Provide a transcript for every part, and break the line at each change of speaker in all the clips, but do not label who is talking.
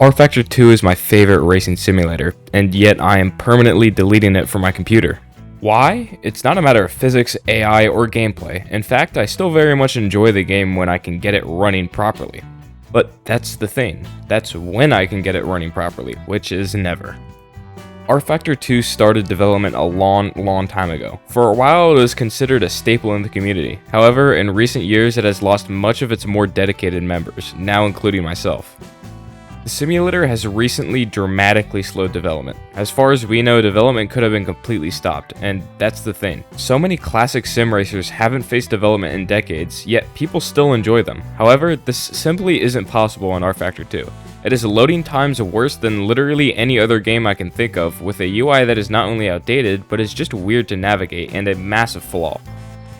rFactor 2 is my favorite racing simulator, and yet I am permanently deleting it from my computer. Why? It's not a matter of physics, AI, or gameplay. In fact, I still very much enjoy the game when I can get it running properly. But that's the thing, that's when I can get it running properly, which is never. rFactor 2 started development a long time ago. For a while it was considered a staple in the community. However, in recent years it has lost much of its more dedicated members, now including myself. The simulator has recently dramatically slowed development. As far as we know, development could have been completely stopped, and that's the thing. So many classic sim racers haven't faced development in decades, yet people still enjoy them. However, this simply isn't possible on rFactor 2. It is loading times worse than literally any other game I can think of, with a UI that is not only outdated, but is just weird to navigate and a massive flaw.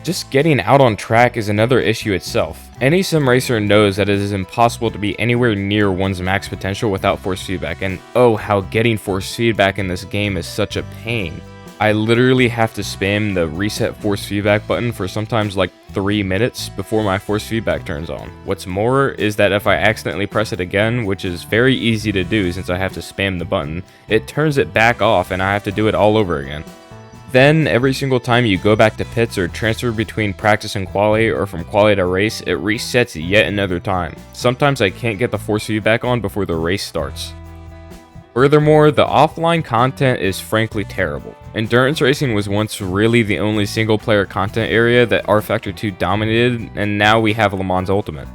Just getting out on track is another issue itself. Any sim racer knows that it is impossible to be anywhere near one's max potential without force feedback, and oh, how getting force feedback in this game is such a pain. I literally have to spam the reset force feedback button for sometimes like 3 minutes before my force feedback turns on. What's more is that if I accidentally press it again, which is very easy to do since I have to spam the button, it turns it back off and I have to do it all over again. Then, every single time you go back to pits or transfer between practice and quali or from quali to race, it resets yet another time. Sometimes I can't get the force feedback on before the race starts. Furthermore, the offline content is frankly terrible. Endurance racing was once really the only single player content area that rFactor 2 dominated, and now we have Le Mans Ultimate.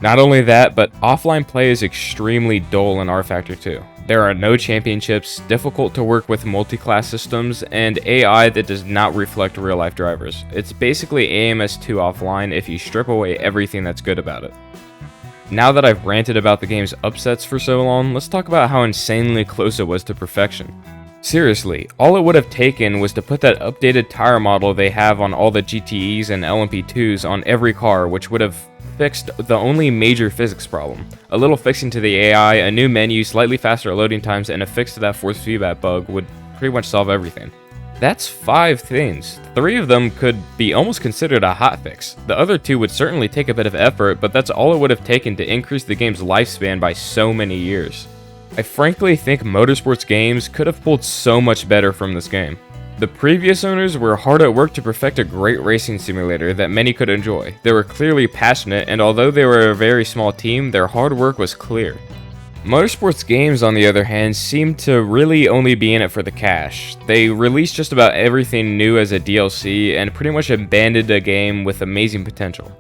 Not only that, but offline play is extremely dull in rFactor 2. There are no championships, difficult to work with multi-class systems, and AI that does not reflect real-life drivers. It's basically AMS2 offline if you strip away everything that's good about it. Now that I've ranted about the game's upsets for so long, let's talk about how insanely close it was to perfection. Seriously, all it would have taken was to put that updated tire model they have on all the GTEs and LMP2s on every car, which would have fixed the only major physics problem. A little fixing to the AI, a new menu, slightly faster loading times, and a fix to that force feedback bug would pretty much solve everything. That's 5 things. 3 of them could be almost considered a hotfix. The other 2 would certainly take a bit of effort, but that's all it would have taken to increase the game's lifespan by so many years. I frankly think motorsports games could have pulled so much better from this game. The previous owners were hard at work to perfect a great racing simulator that many could enjoy. They were clearly passionate, and although they were a very small team, their hard work was clear. Motorsports games, on the other hand, seem to really only be in it for the cash. They released just about everything new as a DLC and pretty much abandoned a game with amazing potential.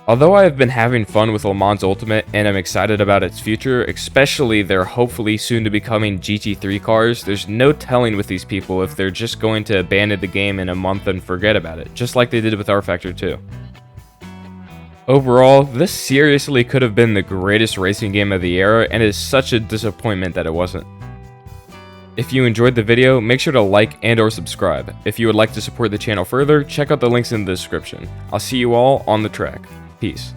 Although I have been having fun with Le Mans Ultimate and I'm excited about its future, especially their hopefully soon to be coming GT3 cars, there's no telling with these people if they're just going to abandon the game in a month and forget about it, just like they did with rFactor 2. Overall, this seriously could have been the greatest racing game of the era, and it is such a disappointment that it wasn't. If you enjoyed the video, make sure to like and or subscribe. If you would like to support the channel further, check out the links in the description. I'll see you all on the track. Peace.